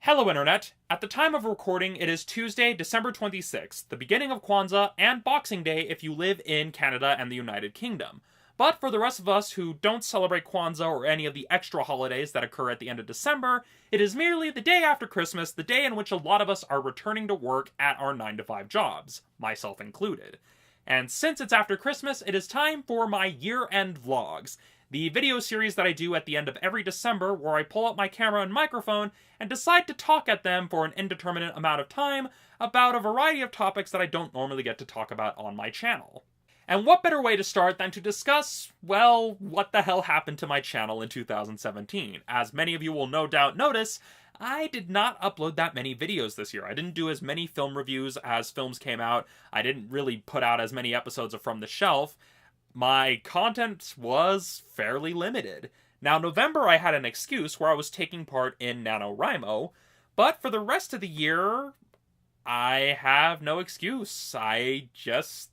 Hello Internet! At the time of recording, it is Tuesday, December 26th, the beginning of Kwanzaa and Boxing Day if you live in Canada and the United Kingdom. But for the rest of us who don't celebrate Kwanzaa or any of the extra holidays that occur at the end of December, it is merely the day after Christmas, the day in which a lot of us are returning to work at our 9-to-5 jobs, myself included. And since it's after Christmas, it is time for my year-end vlogs, the video series that I do at the end of every December where I pull up my camera and microphone and decide to talk at them for an indeterminate amount of time about a variety of topics that I don't normally get to talk about on my channel. And what better way to start than to discuss, well, what the hell happened to my channel in 2017? As many of you will no doubt notice, I did not upload that many videos this year. I didn't do as many film reviews as films came out. I didn't really put out as many episodes of From the Shelf. My content was fairly limited. Now, November I had an excuse where I was taking part in NaNoWriMo, but for the rest of the year, I have no excuse. I just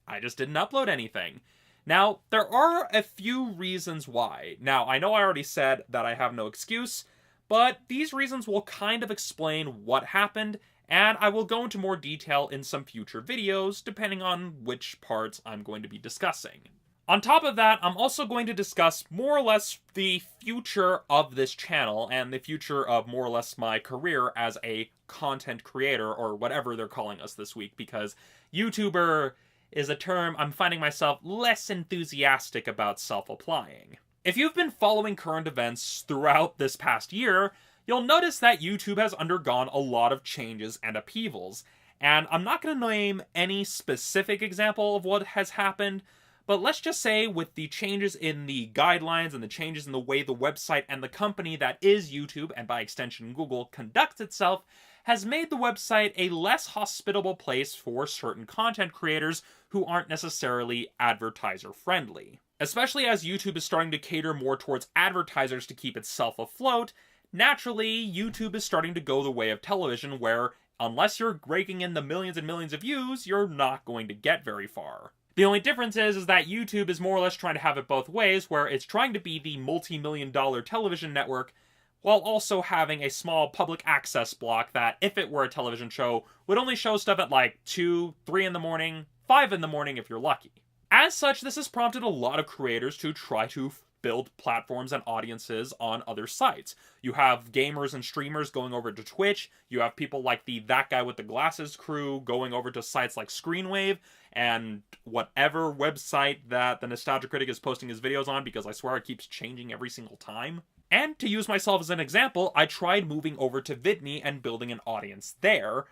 didn't upload anything. Now, there are a few reasons why. Now, I know I already said that I have no excuse, but these reasons will kind of explain what happened, and I will go into more detail in some future videos, depending on which parts I'm going to be discussing. On top of that, I'm also going to discuss more or less the future of this channel, and the future of more or less my career as a content creator, or whatever they're calling us this week, because YouTuber is a term I'm finding myself less enthusiastic about self-applying. If you've been following current events throughout this past year, you'll notice that YouTube has undergone a lot of changes and upheavals, and I'm not going to name any specific example of what has happened, but let's just say with the changes in the guidelines and the changes in the way the website and the company that is YouTube, and by extension Google, conducts itself, has made the website a less hospitable place for certain content creators who aren't necessarily advertiser-friendly. Especially as YouTube is starting to cater more towards advertisers to keep itself afloat, naturally, YouTube is starting to go the way of television where, unless you're raking in the millions and millions of views, you're not going to get very far. The only difference is that YouTube is more or less trying to have it both ways, where it's trying to be the multi-million-dollar television network, while also having a small public access block that, if it were a television show, would only show stuff at like 2, 3 in the morning, 5 in the morning if you're lucky. As such, this has prompted a lot of creators to try to build platforms and audiences on other sites. You have gamers and streamers going over to Twitch, you have people like the That Guy with the Glasses crew going over to sites like Screenwave, and whatever website that the Nostalgia Critic is posting his videos on, because I swear it keeps changing every single time. And to use myself as an example, I tried moving over to VidMe and building an audience there,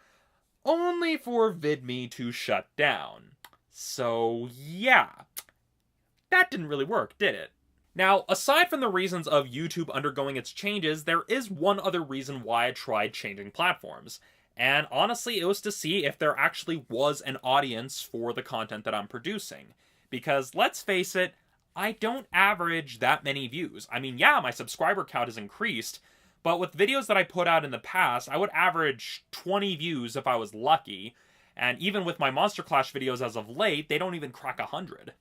only for VidMe to shut down. So yeah, that didn't really work, did it? Now, aside from the reasons of YouTube undergoing its changes, there is one other reason why I tried changing platforms. And honestly, it was to see if there actually was an audience for the content that I'm producing. Because let's face it, I don't average that many views. I mean, yeah, my subscriber count has increased, but with videos that I put out in the past, I would average 20 views if I was lucky. And even with my Monster Clash videos as of late, they don't even crack 100.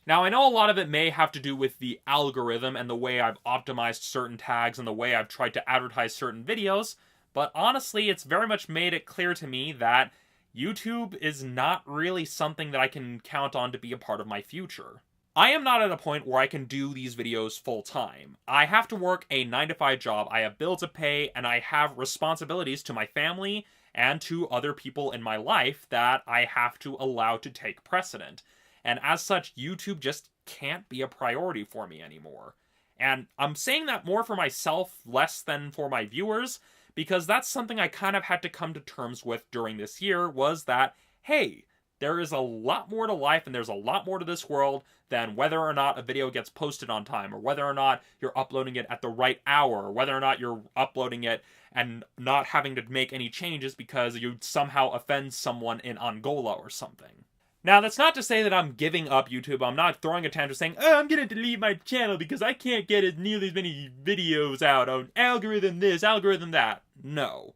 Now, I know a lot of it may have to do with the algorithm and the way I've optimized certain tags and the way I've tried to advertise certain videos, but honestly, it's very much made it clear to me that YouTube is not really something that I can count on to be a part of my future. I am not at a point where I can do these videos full time. I have to work a 9-to-5 job, I have bills to pay, and I have responsibilities to my family and to other people in my life that I have to allow to take precedent. And as such, YouTube just can't be a priority for me anymore. And I'm saying that more for myself, less than for my viewers, because that's something I kind of had to come to terms with during this year, was that, hey, there is a lot more to life and there's a lot more to this world than whether or not a video gets posted on time, or whether or not you're uploading it at the right hour, or whether or not you're uploading it and not having to make any changes because you somehow offend someone in Angola or something. Now, that's not to say that I'm giving up YouTube. I'm not throwing a tantrum saying, oh, I'm gonna delete my channel because I can't get as nearly as many videos out on algorithm this, algorithm that. No.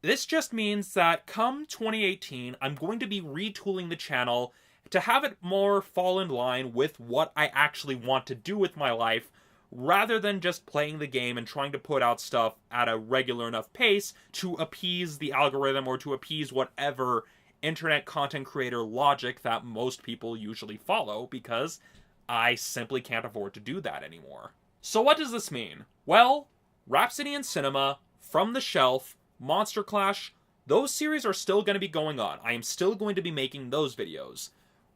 This just means that come 2018, I'm going to be retooling the channel to have it more fall in line with what I actually want to do with my life, rather than just playing the game and trying to put out stuff at a regular enough pace to appease the algorithm or to appease whatever internet content creator logic that most people usually follow, because I simply can't afford to do that anymore. So what does this mean? Well, Rhapsody in Cinema, From the Shelf, Monster Clash, those series are still going to be going on. I am still going to be making those videos.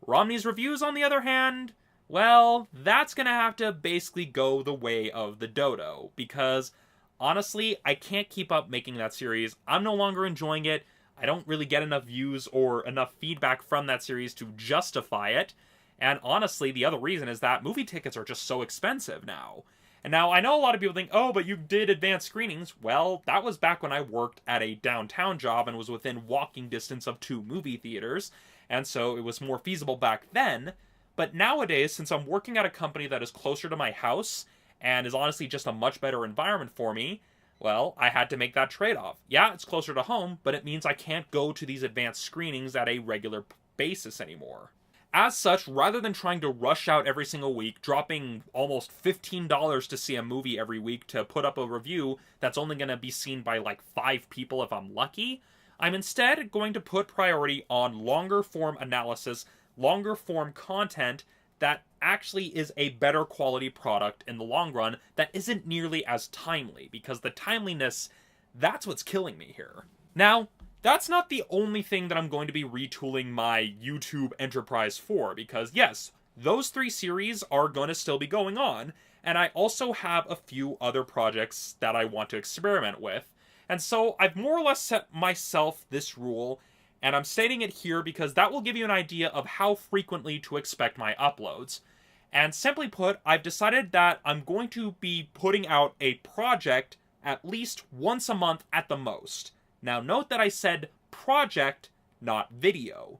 Romney's Reviews, on the other hand, well, that's going to have to basically go the way of the dodo, because honestly, I can't keep up making that series. I'm no longer enjoying it. I don't really get enough views or enough feedback from that series to justify it. And honestly, the other reason is that movie tickets are just so expensive now. And now, I know a lot of people think, oh, but you did advanced screenings. Well, that was back when I worked at a downtown job and was within walking distance of 2 movie theaters, and so it was more feasible back then. But nowadays, since I'm working at a company that is closer to my house, and is honestly just a much better environment for me, well, I had to make that trade-off. Yeah, it's closer to home, but it means I can't go to these advanced screenings at a regular basis anymore. As such, rather than trying to rush out every single week, dropping almost $15 to see a movie every week to put up a review that's only going to be seen by like 5 people if I'm lucky, I'm instead going to put priority on longer form analysis, longer form content that actually is a better quality product in the long run that isn't nearly as timely, because the timeliness, that's what's killing me here. Now, that's not the only thing that I'm going to be retooling my YouTube enterprise for, because yes, those 3 series are going to still be going on, and I also have a few other projects that I want to experiment with. And so I've more or less set myself this rule, and I'm stating it here because that will give you an idea of how frequently to expect my uploads. And simply put, I've decided that I'm going to be putting out a project at least once a month at the most. Now note that I said project, not video.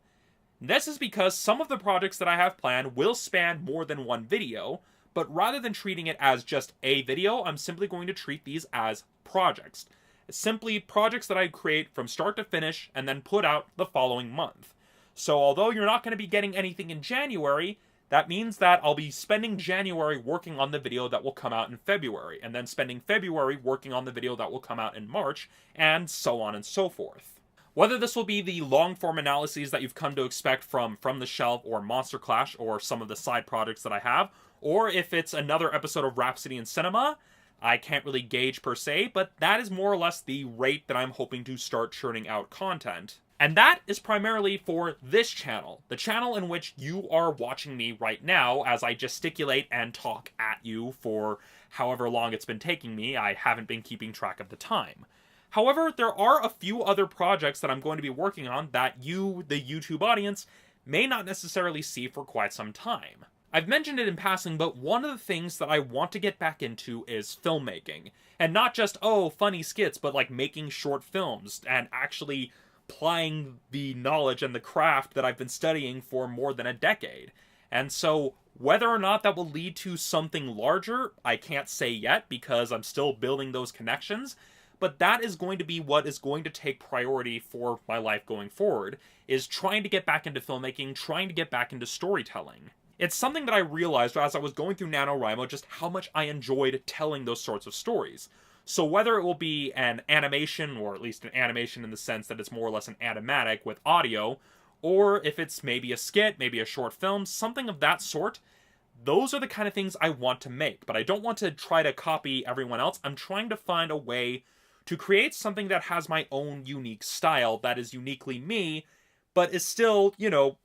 This is because some of the projects that I have planned will span more than one video, but rather than treating it as just a video, I'm simply going to treat these as projects. Simply projects that I create from start to finish and then put out the following month. So although you're not going to be getting anything in January, that means that I'll be spending January working on the video that will come out in February, and then spending February working on the video that will come out in March, and so on and so forth. Whether this will be the long-form analyses that you've come to expect from the Shelf or Monster Clash or some of the side projects that I have, or if it's another episode of Rhapsody in Cinema, I can't really gauge per se, but that is more or less the rate that I'm hoping to start churning out content. And that is primarily for this channel, the channel in which you are watching me right now as I gesticulate and talk at you for however long it's been taking me. I haven't been keeping track of the time. However, there are a few other projects that I'm going to be working on that you, the YouTube audience, may not necessarily see for quite some time. I've mentioned it in passing, but one of the things that I want to get back into is filmmaking. And not just, oh, funny skits, but like making short films and actually applying the knowledge and the craft that I've been studying for more than a decade. And so whether or not that will lead to something larger, I can't say yet because I'm still building those connections, but that is going to be what is going to take priority for my life going forward, is trying to get back into filmmaking, trying to get back into storytelling. It's something that I realized as I was going through NaNoWriMo just how much I enjoyed telling those sorts of stories. So whether it will be an animation, or at least an animation in the sense that it's more or less an animatic with audio, or if it's maybe a skit, maybe a short film, something of that sort, those are the kind of things I want to make. But I don't want to try to copy everyone else. I'm trying to find a way to create something that has my own unique style, that is uniquely me, but is still,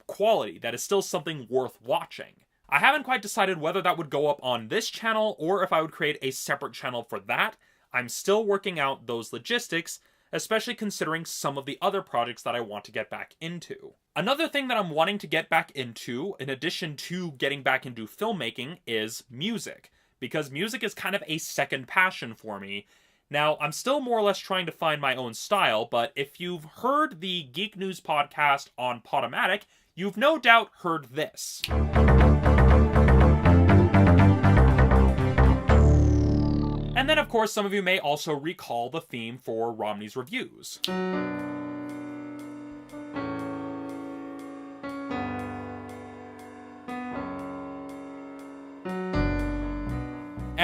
quality, that is still something worth watching. I haven't quite decided whether that would go up on this channel or if I would create a separate channel for that. I'm still working out those logistics, especially considering some of the other projects that I want to get back into. Another thing that I'm wanting to get back into, in addition to getting back into filmmaking, is music. Because music is kind of a second passion for me. Now, I'm still more or less trying to find my own style, but if you've heard the Geek News podcast on Podomatic, you've no doubt heard this. And then, of course, some of you may also recall the theme for Romney's Reviews.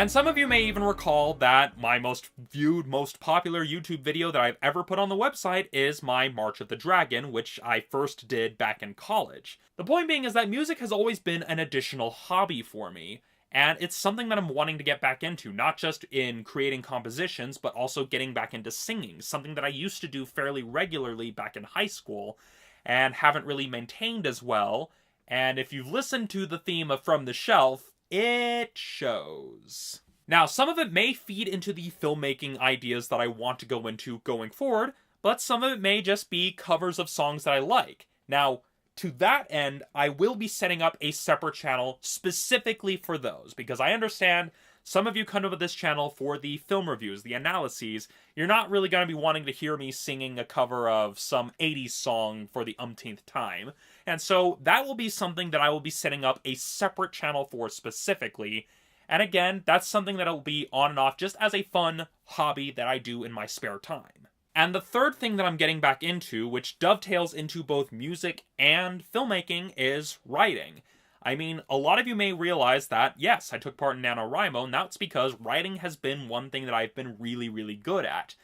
And some of you may even recall that my most viewed, most popular YouTube video that I've ever put on the website is my March of the Dragon, which I first did back in college. The point being is that music has always been an additional hobby for me, and it's something that I'm wanting to get back into, not just in creating compositions, but also getting back into singing, something that I used to do fairly regularly back in high school, and haven't really maintained as well. And if you've listened to the theme of From the Shelf, it shows. Now, some of it may feed into the filmmaking ideas that I want to go into going forward, but some of it may just be covers of songs that I like. Now, to that end, I will be setting up a separate channel specifically for those, because I understand some of you come to this channel for the film reviews, the analyses. You're not really going to be wanting to hear me singing a cover of some 80s song for the umpteenth time. And so that will be something that I will be setting up a separate channel for specifically. And again, that's something that will be on and off just as a fun hobby that I do in my spare time. And the third thing that I'm getting back into, which dovetails into both music and filmmaking, is writing. I mean, a lot of you may realize that, yes, I took part in NaNoWriMo, and that's because writing has been one thing that I've been really, really good at.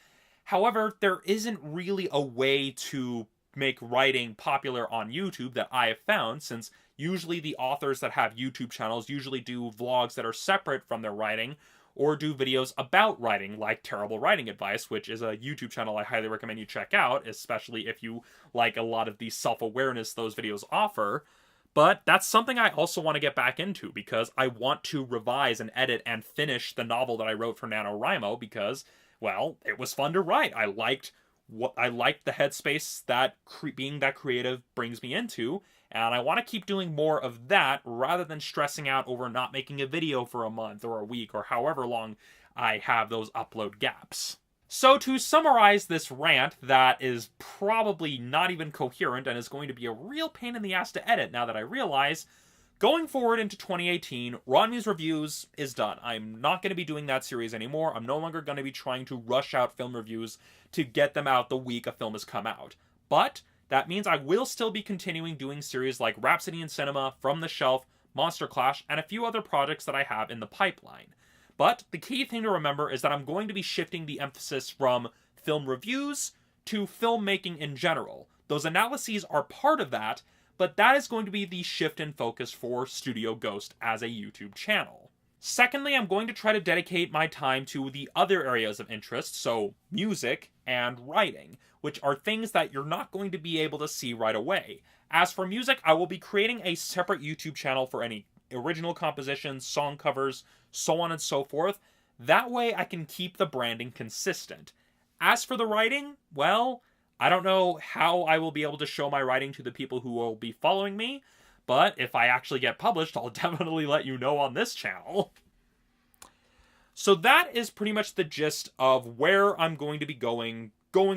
However, there isn't really a way to make writing popular on YouTube that I have found, since usually the authors that have YouTube channels usually do vlogs that are separate from their writing, or do videos about writing, like Terrible Writing Advice, which is a YouTube channel I highly recommend you check out, especially if you like a lot of the self-awareness those videos offer. But that's something I also want to get back into, because I want to revise and edit and finish the novel that I wrote for NaNoWriMo, because, well, it was fun to write. I liked the headspace that being that creative brings me into, and I want to keep doing more of that rather than stressing out over not making a video for a month or a week or however long I have those upload gaps. So to summarize this rant that is probably not even coherent and is going to be a real pain in the ass to edit now that I realize, going forward into 2018, Romney's Reviews is done. I'm not going to be doing that series anymore. I'm no longer going to be trying to rush out film reviews to get them out the week a film has come out. But that means I will still be continuing doing series like Rhapsody in Cinema, From the Shelf, Monster Clash, and a few other projects that I have in the pipeline. But the key thing to remember is that I'm going to be shifting the emphasis from film reviews to filmmaking in general. Those analyses are part of that, but that is going to be the shift in focus for Studio Ghost as a YouTube channel. Secondly, I'm going to try to dedicate my time to the other areas of interest, so music and writing, which are things that you're not going to be able to see right away. As for music, I will be creating a separate YouTube channel for any original compositions, song covers, so on and so forth. That way I can keep the branding consistent. As for the writing, well, I don't know how I will be able to show my writing to the people who will be following me, but if I actually get published, I'll definitely let you know on this channel. So that is pretty much the gist of where I'm going to be going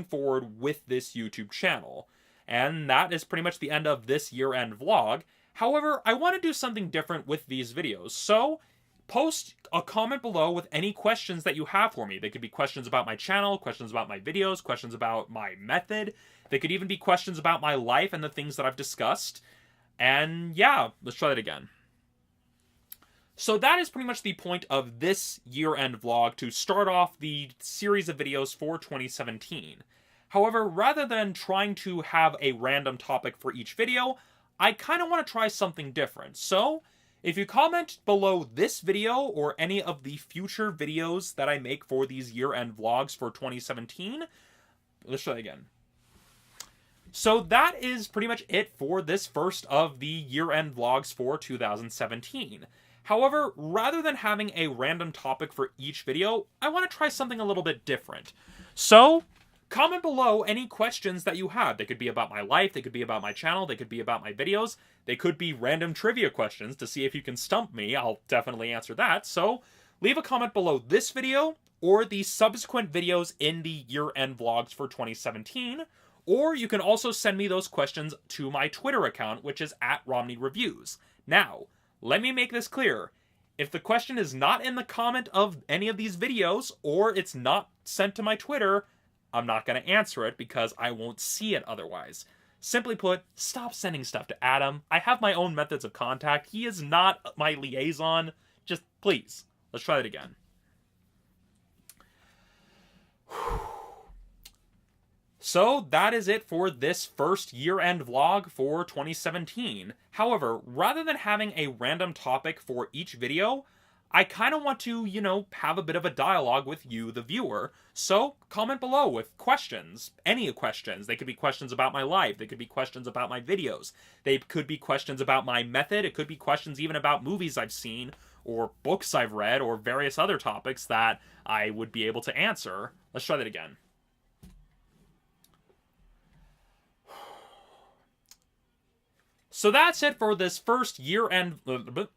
forward with this YouTube channel. And that is pretty much the end of this year-end vlog. However, I want to do something different with these videos, so post a comment below with any questions that you have for me. They could be questions about my channel, questions about my videos, questions about my method. They could even be questions about my life and the things that I've discussed. And yeah, let's try that again. So that is pretty much the point of this year-end vlog, to start off the series of videos for 2017. However, rather than trying to have a random topic for each video, I kind of want to try something different. So, if you comment below this video or any of the future videos that I make for these year-end vlogs for 2017, let's try that again. So that is pretty much it for this first of the year-end vlogs for 2017. However, rather than having a random topic for each video, I want to try something a little bit different. So, comment below any questions that you have. They could be about my life, they could be about my channel, they could be about my videos, they could be random trivia questions to see if you can stump me. I'll definitely answer that. So, leave a comment below this video or the subsequent videos in the year-end vlogs for 2017. Or you can also send me those questions to my Twitter account, which is @RomneyReviews. Now, let me make this clear. If the question is not in the comment of any of these videos, or it's not sent to my Twitter, I'm not going to answer it because I won't see it otherwise. Simply put, stop sending stuff to Adam. I have my own methods of contact. He is not my liaison. Just please, Let's try that again. So that is it for this first year-end vlog for 2017. However, rather than having a random topic for each video, I kind of want to, have a bit of a dialogue with you, the viewer. So comment below with questions, any questions. They could be questions about my life. They could be questions about my videos. They could be questions about my method. It could be questions even about movies I've seen or books I've read or various other topics that I would be able to answer. Let's try that again. So that's it for this first year-end vlog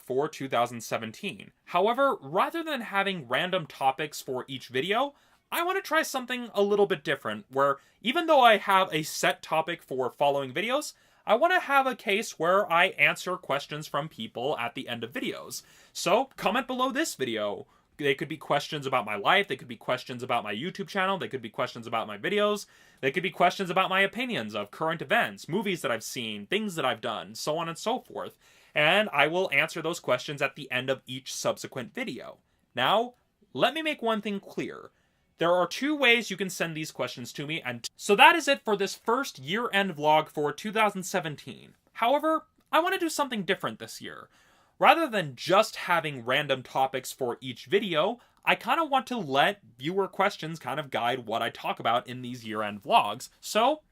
for 2017. However, rather than having random topics for each video, I want to try something a little bit different, where even though I have a set topic for following videos, I want to have a case where I answer questions from people at the end of videos. So comment below this video. They could be questions about my life, they could be questions about my YouTube channel, they could be questions about my videos, they could be questions about my opinions of current events, movies that I've seen, things that I've done, so on and so forth. And I will answer those questions at the end of each subsequent video. Now, let me make one thing clear. There are two ways you can send these questions to me, and so that is it for this first year-end vlog for 2017. However, I want to do something different this year. Rather than just having random topics for each video, I kind of want to let viewer questions kind of guide what I talk about in these year-end vlogs. So,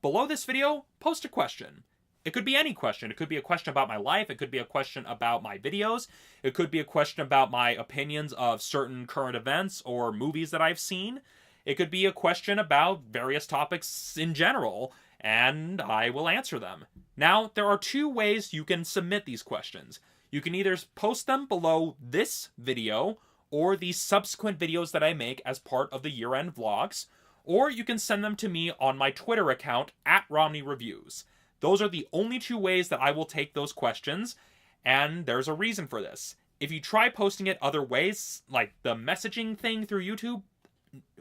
below this video, post a question. It could be any question. It could be a question about my life. It could be a question about my videos. It could be a question about my opinions of certain current events or movies that I've seen. It could be a question about various topics in general, and I will answer them. Now, there are two ways you can submit these questions. You can either post them below this video or the subsequent videos that I make as part of the year-end vlogs, or you can send them to me on my Twitter account @RomneyReviews. Those are the only two ways that I will take those questions, and there's a reason for this. If you try posting it other ways, like the messaging thing through YouTube,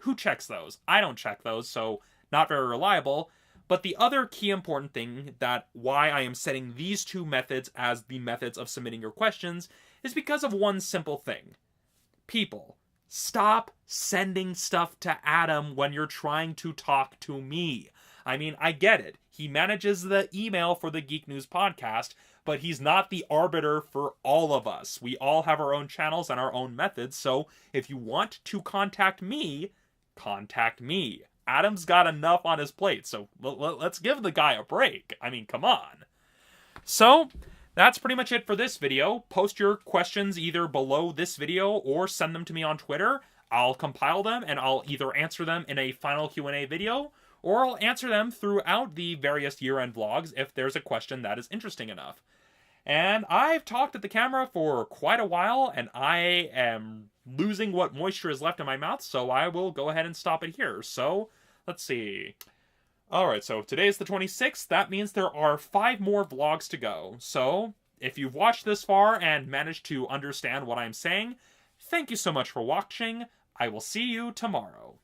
who checks those? I don't check those, so not very reliable. But the other key important thing that why I am setting these two methods as the methods of submitting your questions is because of one simple thing. People, stop sending stuff to Adam when you're trying to talk to me. I mean, I get it. He manages the email for the Geek News podcast, but he's not the arbiter for all of us. We all have our own channels and our own methods, so if you want to contact me, contact me. Adam's got enough on his plate, so let's give the guy a break. I mean, come on. So, that's pretty much it for this video. Post your questions either below this video or send them to me on Twitter. I'll compile them and I'll either answer them in a final Q&A video or I'll answer them throughout the various year-end vlogs if there's a question that is interesting enough. And I've talked at the camera for quite a while, and I am losing what moisture is left in my mouth, so I will go ahead and stop it here. So, let's see. Alright, so today's the 26th. That means there are 5 more vlogs to go. So, if you've watched this far and managed to understand what I'm saying, thank you so much for watching. I will see you tomorrow.